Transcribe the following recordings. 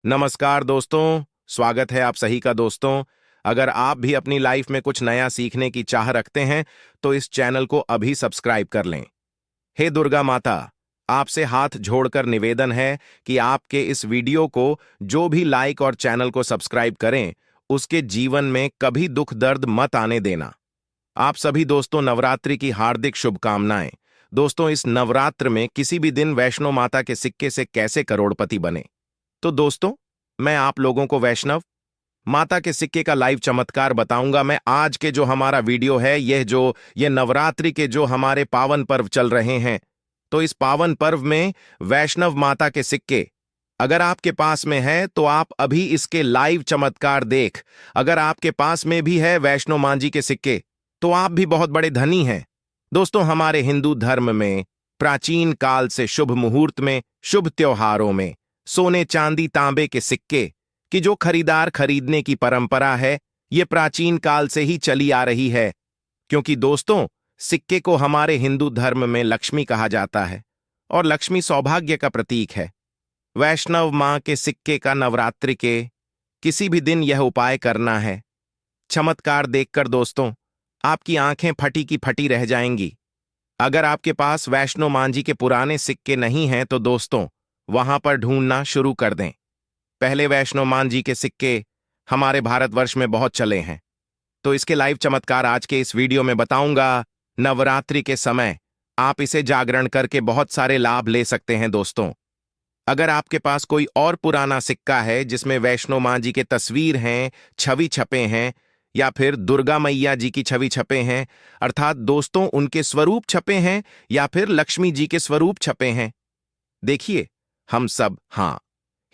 नमस्कार दोस्तों। स्वागत है आप सही का दोस्तों। अगर आप भी अपनी लाइफ में कुछ नया सीखने की चाह रखते हैं तो इस चैनल को अभी सब्सक्राइब कर लें। हे दुर्गा माता, आपसे हाथ जोड़कर निवेदन है कि आपके इस वीडियो को जो भी लाइक और चैनल को सब्सक्राइब करें उसके जीवन में कभी दुख दर्द मत आने देना। आप सभी दोस्तों नवरात्रि की हार्दिक शुभकामनाएं। दोस्तों, इस नवरात्र में किसी भी दिन वैष्णो माता के सिक्के से कैसे करोड़पति बने। तो दोस्तों, मैं आप लोगों को वैष्णव माता के सिक्के का लाइव चमत्कार बताऊंगा। मैं आज के जो हमारा वीडियो है, ये नवरात्रि के जो हमारे पावन पर्व चल रहे हैं, तो इस पावन पर्व में वैष्णव माता के सिक्के अगर आपके पास में है तो आप अभी इसके लाइव चमत्कार देख। अगर आपके पास में भी है वैष्णो मां जी के सिक्के तो आप भी बहुत बड़े धनी हैं। दोस्तों, हमारे हिंदू धर्म में प्राचीन काल से शुभ मुहूर्त में, शुभ त्योहारों में सोने चांदी तांबे के सिक्के की जो खरीदार खरीदने की परंपरा है, ये प्राचीन काल से ही चली आ रही है। क्योंकि दोस्तों, सिक्के को हमारे हिंदू धर्म में लक्ष्मी कहा जाता है और लक्ष्मी सौभाग्य का प्रतीक है। वैष्णव मां के सिक्के का नवरात्रि के किसी भी दिन यह उपाय करना है। चमत्कार देखकर दोस्तों आपकी आंखें फटी की फटी रह जाएंगी। अगर आपके पास वैष्णो मां जी के पुराने सिक्के नहीं हैं तो दोस्तों वहां पर ढूंढना शुरू कर दें। पहले वैष्णो मां जी के सिक्के हमारे भारतवर्ष में बहुत चले हैं, तो इसके लाइव चमत्कार आज के इस वीडियो में बताऊंगा। नवरात्रि के समय आप इसे जागरण करके बहुत सारे लाभ ले सकते हैं। दोस्तों, अगर आपके पास कोई और पुराना सिक्का है जिसमें वैष्णो मां जी के तस्वीर हैं, छवि छपे हैं, या फिर दुर्गा मैया जी की छवि छपे हैं, अर्थात दोस्तों उनके स्वरूप छपे हैं, या फिर लक्ष्मी जी के स्वरूप छपे हैं। देखिए, हम सब, हाँ,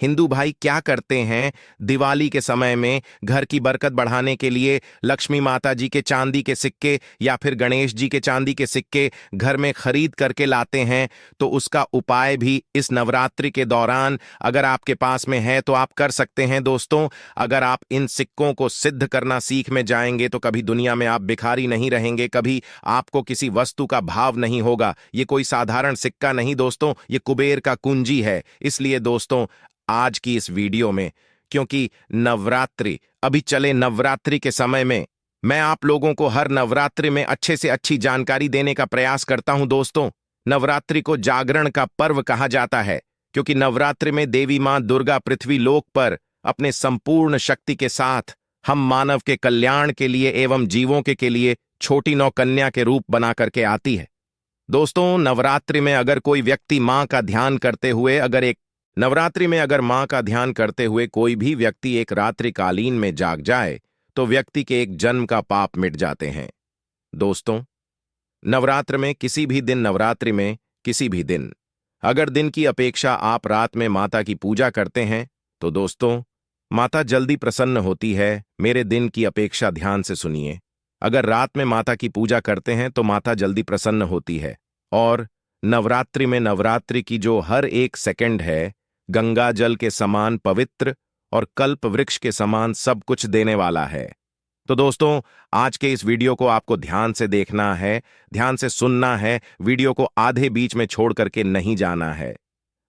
हिंदू भाई क्या करते हैं, दिवाली के समय में घर की बरकत बढ़ाने के लिए लक्ष्मी माता जी के चांदी के सिक्के या फिर गणेश जी के चांदी के सिक्के घर में खरीद करके लाते हैं। तो उसका उपाय भी इस नवरात्रि के दौरान अगर आपके पास में है तो आप कर सकते हैं। दोस्तों, अगर आप इन सिक्कों को सिद्ध करना सीख में जाएंगे तो कभी दुनिया में आप भिखारी नहीं रहेंगे, कभी आपको किसी वस्तु का भाव नहीं होगा। ये कोई साधारण सिक्का नहीं दोस्तों, ये कुबेर का कुंजी है। इसलिए दोस्तों, आज की इस वीडियो में, क्योंकि नवरात्रि अभी चले, नवरात्रि के समय में मैं आप लोगों को हर नवरात्रि में अच्छे से अच्छी जानकारी देने का प्रयास करता हूं। दोस्तों, नवरात्रि को जागरण का पर्व कहा जाता है क्योंकि नवरात्रि में देवी मां दुर्गा पृथ्वी लोक पर अपने संपूर्ण शक्ति के साथ हम मानव के कल्याण के लिए एवं जीवों के लिए छोटी नौ कन्या के रूप बना करके आती है। दोस्तों, नवरात्रि में अगर कोई व्यक्ति मां का ध्यान करते हुए नवरात्रि में अगर मां का ध्यान करते हुए कोई भी व्यक्ति एक रात्रिकालीन में जाग जाए तो व्यक्ति के एक जन्म का पाप मिट जाते हैं। दोस्तों, नवरात्र में किसी भी दिन, नवरात्रि में किसी भी दिन अगर दिन की अपेक्षा आप रात में माता की पूजा करते हैं तो दोस्तों माता जल्दी प्रसन्न होती है। मेरे दिन की अपेक्षा ध्यान से सुनिए। अगर रात में माता की पूजा करते हैं तो माता जल्दी प्रसन्न होती है। और नवरात्रि में, नवरात्रि की जो हर एक सेकंड है गंगा जल के समान पवित्र और कल्प वृक्ष के समान सब कुछ देने वाला है। तो दोस्तों, आज के इस वीडियो को आपको ध्यान से देखना है, ध्यान से सुनना है, वीडियो को आधे बीच में छोड़ करके नहीं जाना है।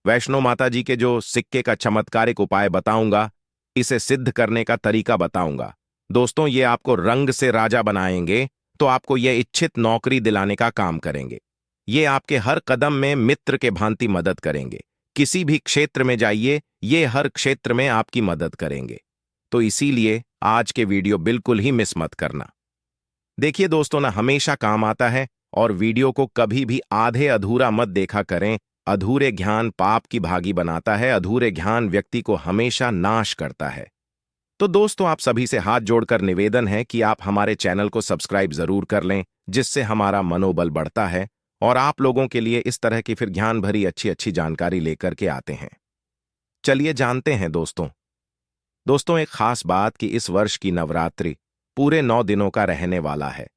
वैष्णो माता जी के जो सिक्के का चमत्कारिक उपाय बताऊंगा, इसे सिद्ध करने का तरीका बताऊंगा। दोस्तों, ये आपको रंग से राजा बनाएंगे, तो आपको ये इच्छित नौकरी दिलाने का काम करेंगे। ये आपके हर कदम में मित्र के भांति मदद करेंगे। किसी भी क्षेत्र में जाइए, ये हर क्षेत्र में आपकी मदद करेंगे। तो इसीलिए आज के वीडियो बिल्कुल ही मिस मत करना। देखिए दोस्तों, ना हमेशा काम आता है और वीडियो को कभी भी आधे अधूरा मत देखा करें। अधूरे ज्ञान पाप की भागी बनाता है, अधूरे ज्ञान व्यक्ति को हमेशा नाश करता है। तो दोस्तों, आप सभी से हाथ जोड़कर निवेदन है कि आप हमारे चैनल को सब्सक्राइब जरूर कर लें, जिससे हमारा मनोबल बढ़ता है और आप लोगों के लिए इस तरह की फिर ज्ञान भरी अच्छी अच्छी जानकारी लेकर के आते हैं। चलिए जानते हैं दोस्तों एक खास बात कि इस वर्ष की नवरात्रि पूरे 9 दिनों का रहने वाला है।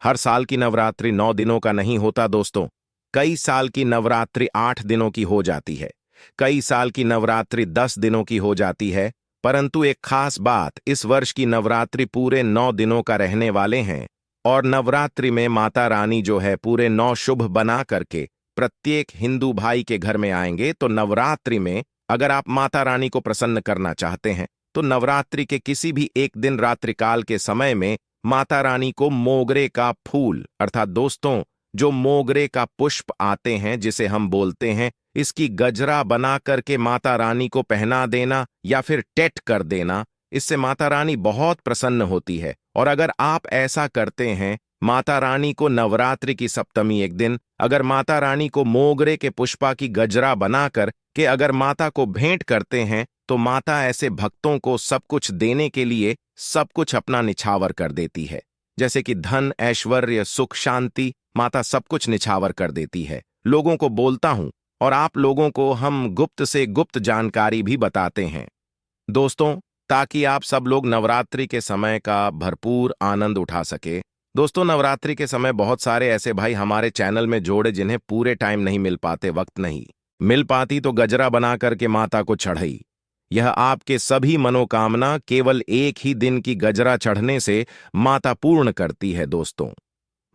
हर साल की नवरात्रि 9 दिनों का नहीं होता दोस्तों। कई साल की नवरात्रि 8 दिनों की हो जाती है, कई साल की नवरात्रि 10 दिनों की हो जाती है। परंतु एक खास बात, इस वर्ष की नवरात्रि पूरे 9 दिनों का रहने वाले हैं। और नवरात्रि में माता रानी जो है पूरे 9 शुभ बना करके प्रत्येक हिंदू भाई के घर में आएंगे। तो नवरात्रि में अगर आप माता रानी को प्रसन्न करना चाहते हैं तो नवरात्रि के किसी भी एक दिन रात्रिकाल के समय में माता रानी को मोगरे का फूल अर्थात दोस्तों जो मोगरे का पुष्प आते हैं जिसे हम बोलते हैं, इसकी गजरा बना करके माता रानी को पहना देना या फिर टेट कर देना। इससे माता रानी बहुत प्रसन्न होती है। और अगर आप ऐसा करते हैं, माता रानी को नवरात्रि की सप्तमी एक दिन अगर माता रानी को मोगरे के पुष्पा की गजरा बनाकर के अगर माता को भेंट करते हैं तो माता ऐसे भक्तों को सब कुछ देने के लिए सब कुछ अपना निछावर कर देती है। जैसे कि धन, ऐश्वर्य, सुख, शांति, माता सब कुछ निछावर कर देती है। लोगों को बोलता हूं और आप लोगों को हम गुप्त से गुप्त जानकारी भी बताते हैं दोस्तों, ताकि आप सब लोग नवरात्रि के समय का भरपूर आनंद उठा सके। दोस्तों, नवरात्रि के समय बहुत सारे ऐसे भाई हमारे चैनल में जोड़े जिन्हें पूरे टाइम नहीं मिल पाते, वक्त नहीं मिल पाती तो गजरा बना करके माता को चढ़ाई। यह आपके सभी मनोकामना केवल एक ही दिन की गजरा चढ़ने से माता पूर्ण करती है। दोस्तों,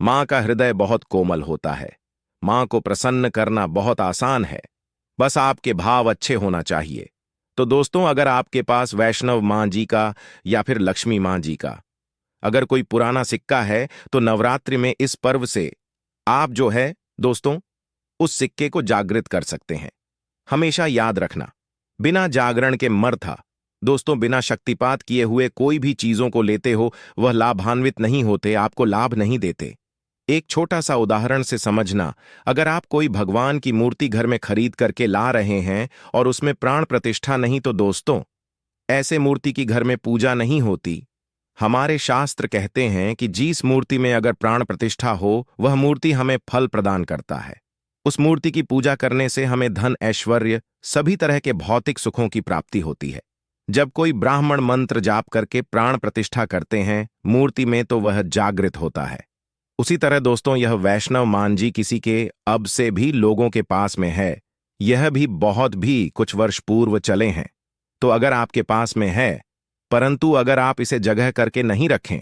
मां का हृदय बहुत कोमल होता है। मां को प्रसन्न करना बहुत आसान है, बस आपके भाव अच्छे होना चाहिए। तो दोस्तों, अगर आपके पास वैष्णव मां जी का या फिर लक्ष्मी मां जी का अगर कोई पुराना सिक्का है तो नवरात्रि में इस पर्व से आप जो है दोस्तों उस सिक्के को जागृत कर सकते हैं। हमेशा याद रखना, बिना जागरण के मर्था दोस्तों बिना शक्तिपात किए हुए कोई भी चीजों को लेते हो वह लाभान्वित नहीं होते, आपको लाभ नहीं देते। एक छोटा सा उदाहरण से समझना, अगर आप कोई भगवान की मूर्ति घर में खरीद करके ला रहे हैं और उसमें प्राण प्रतिष्ठा नहीं तो दोस्तों ऐसे मूर्ति की घर में पूजा नहीं होती। हमारे शास्त्र कहते हैं कि जिस मूर्ति में अगर प्राण प्रतिष्ठा हो वह मूर्ति हमें फल प्रदान करता है। उस मूर्ति की पूजा करने से हमें धन, ऐश्वर्य, सभी तरह के भौतिक सुखों की प्राप्ति होती है। जब कोई ब्राह्मण मंत्र जाप करके प्राण प्रतिष्ठा करते हैं मूर्ति में तो वह जागृत होता है। उसी तरह दोस्तों यह वैष्णव मान जी किसी के अब से भी लोगों के पास में है, यह भी बहुत भी कुछ वर्ष पूर्व चले हैं। तो अगर आपके पास में है परंतु अगर आप इसे जगह करके नहीं रखें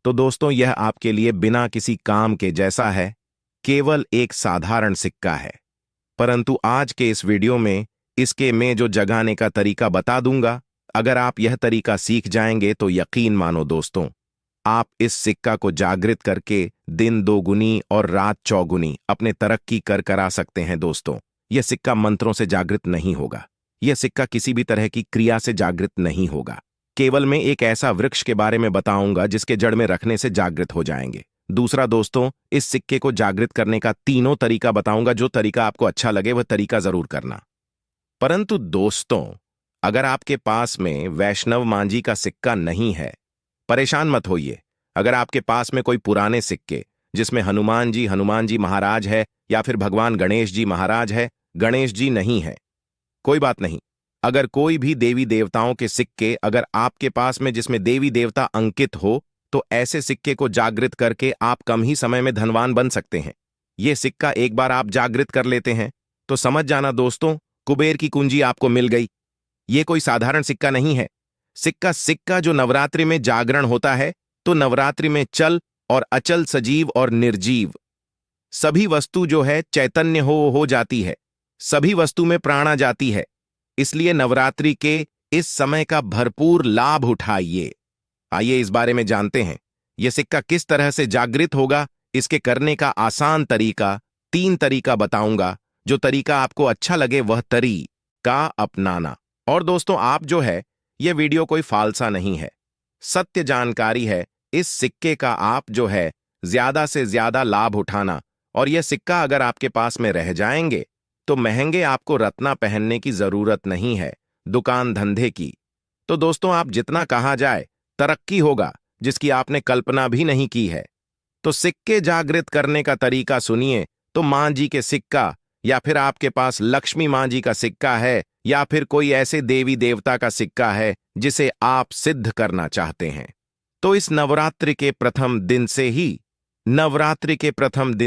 तो दोस्तों यह आपके लिए बिना किसी काम के जैसा है, केवल एक साधारण सिक्का है। परंतु आज के इस वीडियो में इसके मैं जो जगाने का तरीका बता दूंगा, अगर आप यह तरीका सीख जाएंगे तो यकीन मानो दोस्तों आप इस सिक्का को जागृत करके दिन दोगुनी और रात चौगुनी अपने तरक्की कर करा सकते हैं। दोस्तों, यह सिक्का मंत्रों से जागृत नहीं होगा, यह सिक्का किसी भी तरह की क्रिया से जागृत नहीं होगा। केवल मैं एक ऐसा वृक्ष के बारे में बताऊंगा जिसके जड़ में रखने से जागृत हो जाएंगे। दूसरा दोस्तों, इस सिक्के को जागृत करने का तीनों तरीका बताऊंगा, जो तरीका आपको अच्छा लगे वह तरीका जरूर करना। परंतु दोस्तों, अगर आपके पास में वैष्णव मां जी का सिक्का नहीं है, परेशान मत होइए। अगर आपके पास में कोई पुराने सिक्के जिसमें हनुमान जी महाराज है या फिर भगवान गणेश जी महाराज है, गणेश जी नहीं है, कोई बात नहीं। अगर कोई भी देवी देवताओं के सिक्के अगर आपके पास में जिसमें देवी देवता अंकित हो तो ऐसे सिक्के को जागृत करके आप कम ही समय में धनवान बन सकते हैं। यह सिक्का एक बार आप जागृत कर लेते हैं तो समझ जाना दोस्तों कुबेर की कुंजी आपको मिल गई। यह कोई साधारण सिक्का नहीं है। सिक्का जो नवरात्रि में जागरण होता है तो नवरात्रि में चल और अचल, सजीव और निर्जीव सभी वस्तु जो है चैतन्य हो जाती है, सभी वस्तु में प्राण आ जाती है। इसलिए नवरात्रि के इस समय का भरपूर लाभ उठाइए। आइए इस बारे में जानते हैं यह सिक्का किस तरह से जागृत होगा। इसके करने का आसान तरीका 3 तरीका बताऊंगा, जो तरीका आपको अच्छा लगे वह तरीका अपनाना। और दोस्तों आप जो है यह वीडियो कोई फालसा नहीं है, सत्य जानकारी है। इस सिक्के का आप जो है ज्यादा से ज्यादा लाभ उठाना, और यह सिक्का अगर आपके पास में रह जाएंगे तो महंगे आपको रत्ना पहनने की जरूरत नहीं है, दुकान धंधे की। तो दोस्तों आप जितना कहा जाए तरक्की होगा जिसकी आपने कल्पना भी नहीं की है। तो सिक्के जागृत करने का तरीका सुनिए। तो मां जी के सिक्का या फिर आपके पास लक्ष्मी मां जी का सिक्का है या फिर कोई ऐसे देवी देवता का सिक्का है जिसे आप सिद्ध करना चाहते हैं, तो इस नवरात्रि के प्रथम दिन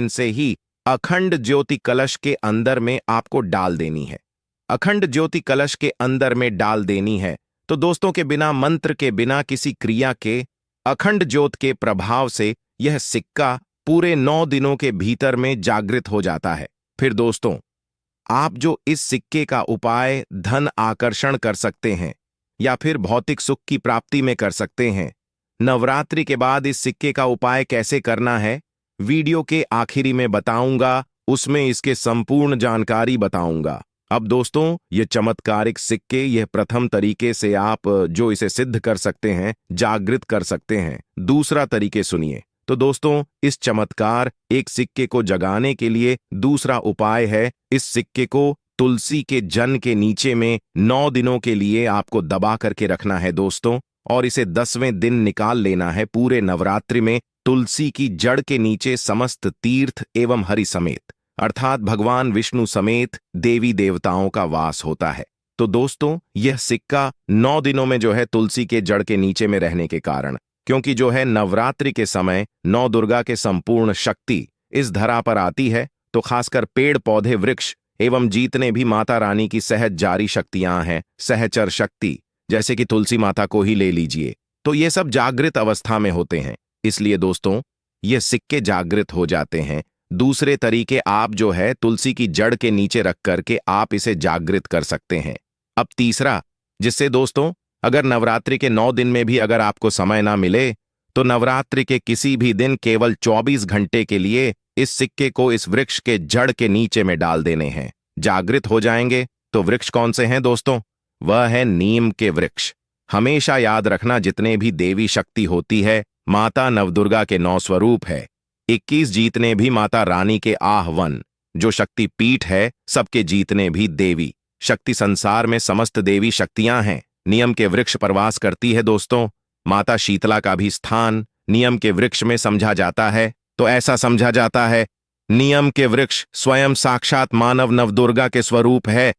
से ही अखंड ज्योति कलश के अंदर में आपको डाल देनी है। अखंड ज्योति कलश के अंदर में डाल देनी है। तो दोस्तों के बिना मंत्र के, बिना किसी क्रिया के, अखंड ज्योत के प्रभाव से यह सिक्का पूरे 9 दिनों के भीतर में जागृत हो जाता है। फिर दोस्तों आप जो इस सिक्के का उपाय धन आकर्षण कर सकते हैं या फिर भौतिक सुख की प्राप्ति में कर सकते हैं। नवरात्रि के बाद इस सिक्के का उपाय कैसे करना है, वीडियो के आखिरी में बताऊंगा, उसमें इसके संपूर्ण जानकारी बताऊंगा। अब दोस्तों, ये चमत्कारिक सिक्के, यह प्रथम तरीके से आप जो इसे सिद्ध कर सकते हैं, जागृत कर सकते हैं। दूसरा तरीके सुनिए। तो दोस्तों, इस चमत्कार एक सिक्के को जगाने के लिए दूसरा उपाय है, इस सिक्के को तुलसी के जन के नीचे में 9 दिनों के लिए आपको दबा करके रखना है दोस्तों, और इसे 10वें दिन निकाल लेना है। पूरे नवरात्रि में तुलसी की जड़ के नीचे समस्त तीर्थ एवं हरि समेत, अर्थात भगवान विष्णु समेत देवी देवताओं का वास होता है। तो दोस्तों, यह सिक्का 9 दिनों में जो है तुलसी के जड़ के नीचे में रहने के कारण, क्योंकि जो है नवरात्रि के समय 9 दुर्गा के संपूर्ण शक्ति इस धरा पर आती है, तो खासकर पेड़ पौधे वृक्ष एवं जितने भी माता रानी की सहज जारी शक्तियां हैं, सहचर शक्ति, जैसे कि तुलसी माता को ही ले लीजिए, तो ये सब जागृत अवस्था में होते हैं। इसलिए दोस्तों, ये सिक्के जागृत हो जाते हैं। दूसरे तरीके, आप जो है तुलसी की जड़ के नीचे रख करके आप इसे जागृत कर सकते हैं। अब तीसरा, जिससे दोस्तों, अगर नवरात्रि के 9 दिन में भी अगर आपको समय ना मिले, तो नवरात्रि के किसी भी दिन केवल 24 घंटे के लिए इस सिक्के को इस वृक्ष के जड़ के नीचे में डाल देने हैं, जागृत हो जाएंगे। तो वृक्ष कौन से हैं दोस्तों? वह है नीम के वृक्ष। हमेशा याद रखना, जितने भी देवी शक्ति होती है, माता नवदुर्गा के 9 स्वरूप है। 21 जीतने भी माता रानी के आहवन, जो शक्ति पीठ है, सबके जीतने भी देवी शक्ति संसार में समस्त देवी शक्तियां हैं, नियम के वृक्ष पर वास करती है दोस्तों। माता शीतला का भी स्थान नियम के वृक्ष में समझा जाता है। तो ऐसा समझा जाता है, नियम के वृक्ष स्वयं साक्षात मानव नवदुर्गा के स्वरूप है।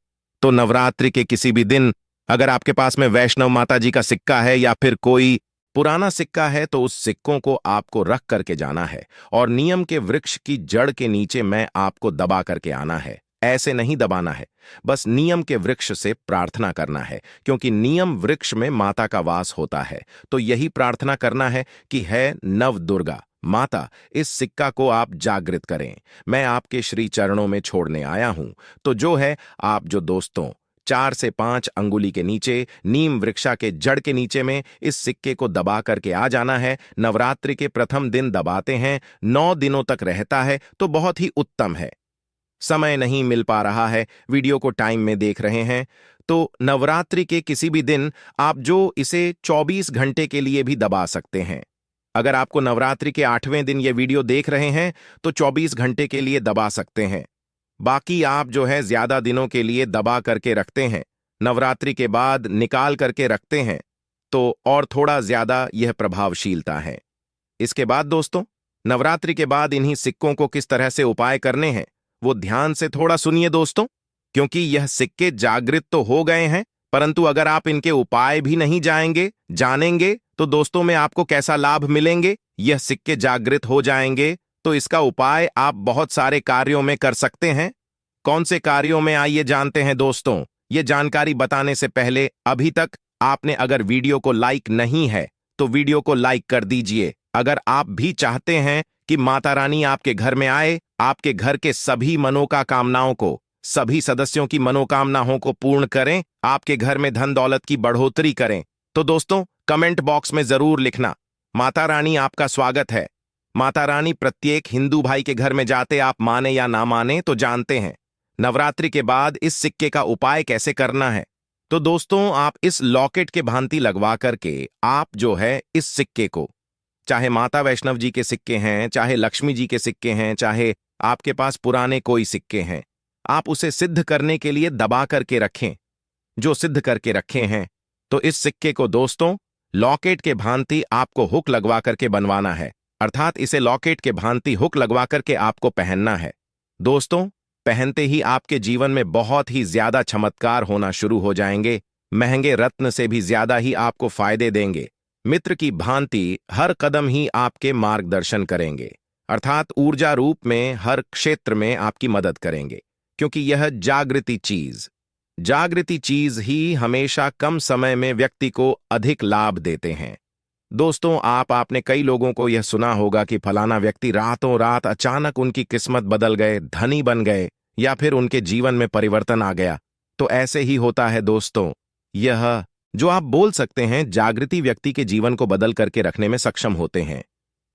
तो नवरात्रि के किसी भी दिन अगर आपके पास में वैष्णव माता जी का सिक्का है या फिर कोई पुराना सिक्का है, तो उस सिक्कों को आपको रख करके जाना है और नियम के वृक्ष की जड़ के नीचे में आपको दबा करके आना है। ऐसे नहीं दबाना है, बस नियम के वृक्ष से प्रार्थना करना है, क्योंकि नियम वृक्ष में माता का वास होता है। तो यही प्रार्थना करना है कि है नवदुर्गा माता, इस सिक्का को आप जागृत करें, मैं आपके श्री चरणों में छोड़ने आया हूं। तो जो है, आप जो दोस्तों 4 से 5 अंगुली के नीचे नीम वृक्षा के जड़ के नीचे में इस सिक्के को दबा करके आ जाना है। नवरात्रि के प्रथम दिन दबाते हैं, 9 दिनों तक रहता है, तो बहुत ही उत्तम है। समय नहीं मिल पा रहा है, वीडियो को टाइम में देख रहे हैं, तो नवरात्रि के किसी भी दिन आप जो इसे 24 घंटे के लिए भी दबा सकते हैं। अगर आपको नवरात्रि के 8वें दिन ये वीडियो देख रहे हैं, तो 24 घंटे के लिए दबा सकते हैं। बाकी आप जो है ज्यादा दिनों के लिए दबा करके रखते हैं, नवरात्रि के बाद निकाल करके रखते हैं, तो और थोड़ा ज्यादा यह प्रभावशीलता है। इसके बाद दोस्तों, नवरात्रि के बाद इन्हीं सिक्कों को किस तरह से उपाय करने हैं, वो ध्यान से थोड़ा सुनिए दोस्तों, क्योंकि यह सिक्के जागृत तो हो गए हैं, परंतु अगर आप इनके उपाय भी नहीं जानेंगे, तो दोस्तों में आपको कैसा लाभ मिलेंगे? यह सिक्के जागृत हो जाएंगे, तो इसका उपाय आप बहुत सारे कार्यों में कर सकते हैं। कौन से कार्यों में, आइए जानते हैं दोस्तों। ये जानकारी बताने से पहले, अभी तक आपने अगर वीडियो को लाइक नहीं है, तो वीडियो को लाइक कर दीजिए। अगर आप भी चाहते हैं कि माता रानी आपके घर में आए, आपके घर के सभी मनोकामनाओं को, सभी सदस्यों की मनोकामनाओं को पूर्ण करें, आपके घर में धन दौलत की बढ़ोतरी करें, तो दोस्तों कमेंट बॉक्स में जरूर लिखना, माता रानी आपका स्वागत है। माता रानी प्रत्येक हिंदू भाई के घर में जाते, आप माने या ना माने तो जानते हैं। नवरात्रि के बाद इस सिक्के का उपाय कैसे करना है, तो दोस्तों आप इस लॉकेट के भांति लगवा करके आप जो है इस सिक्के को, चाहे माता वैष्णव जी के सिक्के हैं, चाहे लक्ष्मी जी के सिक्के हैं, चाहे आपके पास पुराने कोई सिक्के हैं, आप उसे सिद्ध करने के लिए दबा करके रखें। जो सिद्ध करके रखे हैं, तो इस सिक्के को दोस्तों लॉकेट के भांति आपको हुक लगवा करके बनवाना है, अर्थात इसे लॉकेट के भांति हुक लगवा करके आपको पहनना है। दोस्तों, पहनते ही आपके जीवन में बहुत ही ज्यादा चमत्कार होना शुरू हो जाएंगे, महंगे रत्न से भी ज्यादा ही आपको फायदे देंगे। मित्र की भांति हर कदम ही आपके मार्गदर्शन करेंगे, अर्थात ऊर्जा रूप में हर क्षेत्र में आपकी मदद करेंगे, क्योंकि यह जागृति चीज ही हमेशा कम समय में व्यक्ति को अधिक लाभ देते हैं। दोस्तों, आपने कई लोगों को यह सुना होगा कि फलाना व्यक्ति रातों रात अचानक उनकी किस्मत बदल गए, धनी बन गए, या फिर उनके जीवन में परिवर्तन आ गया। तो ऐसे ही होता है दोस्तों। यह जो आप बोल सकते हैं जागृति व्यक्ति के जीवन को बदल करके रखने में सक्षम होते हैं।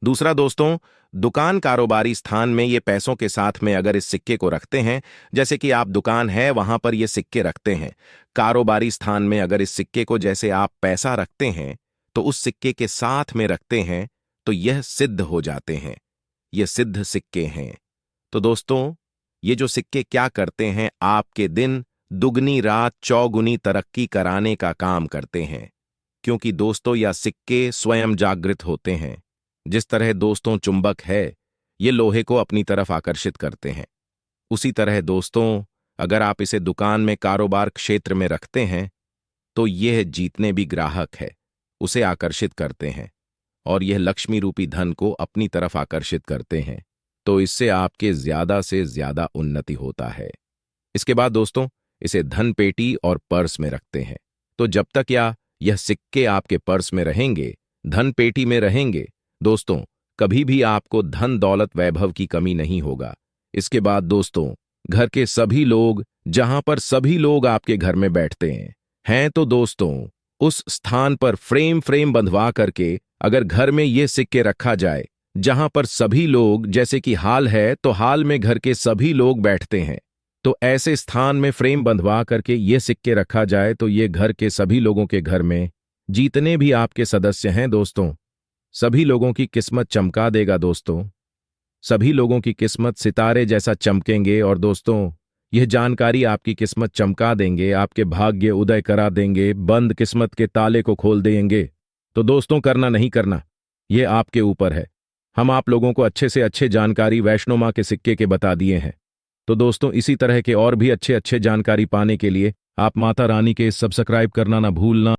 दूसरा दोस्तों, दुकान कारोबारी स्थान में ये पैसों के साथ में अगर इस सिक्के को रखते हैं, जैसे कि आप दुकान है वहां पर ये सिक्के रखते हैं, कारोबारी स्थान में अगर इस सिक्के को जैसे आप पैसा रखते हैं तो उस सिक्के के साथ में रखते हैं, तो यह सिद्ध हो जाते हैं। ये सिद्ध सिक्के हैं। तो दोस्तों, ये जो सिक्के क्या करते हैं, आपके दिन दुगनी रात चौगुनी तरक्की कराने का काम करते हैं। क्योंकि दोस्तों यह सिक्के स्वयं जागृत होते हैं। जिस तरह दोस्तों चुंबक है, ये लोहे को अपनी तरफ आकर्षित करते हैं, उसी तरह दोस्तों अगर आप इसे दुकान में कारोबार क्षेत्र में रखते हैं तो यह जीतने भी ग्राहक है उसे आकर्षित करते हैं और यह लक्ष्मी रूपी धन को अपनी तरफ आकर्षित करते हैं। तो इससे आपके ज्यादा से ज्यादा उन्नति होता है। इसके बाद दोस्तों इसे धन पेटी और पर्स में रखते हैं। तो जब तक यह सिक्के आपके पर्स में रहेंगे, धन पेटी में रहेंगे, दोस्तों कभी भी आपको धन दौलत वैभव की कमी नहीं होगा। इसके बाद दोस्तों घर के सभी लोग, जहां पर सभी लोग आपके घर में बैठते हैं तो दोस्तों उस स्थान पर फ्रेम फ्रेम बंधवा करके अगर घर में ये सिक्के रखा जाए, जहां पर सभी लोग, जैसे कि हाल है तो हाल में घर के सभी लोग बैठते हैं, तो ऐसे स्थान में फ्रेम बंधवा करके ये सिक्के रखा जाए तो ये घर के सभी लोगों के घर में जितने भी आपके सदस्य हैं दोस्तों, सभी लोगों की किस्मत चमका देगा दोस्तों। सभी लोगों की किस्मत सितारे जैसा चमकेंगे और दोस्तों यह जानकारी आपकी किस्मत चमका देंगे, आपके भाग्य उदय करा देंगे, बंद किस्मत के ताले को खोल देंगे। तो दोस्तों करना नहीं करना ये आपके ऊपर है। हम आप लोगों को अच्छे से अच्छे जानकारी वैष्णो मां के सिक्के के बता दिए हैं। तो दोस्तों इसी तरह के और भी अच्छे अच्छे जानकारी पाने के लिए आप माता रानी के सब्सक्राइब करना ना भूलना।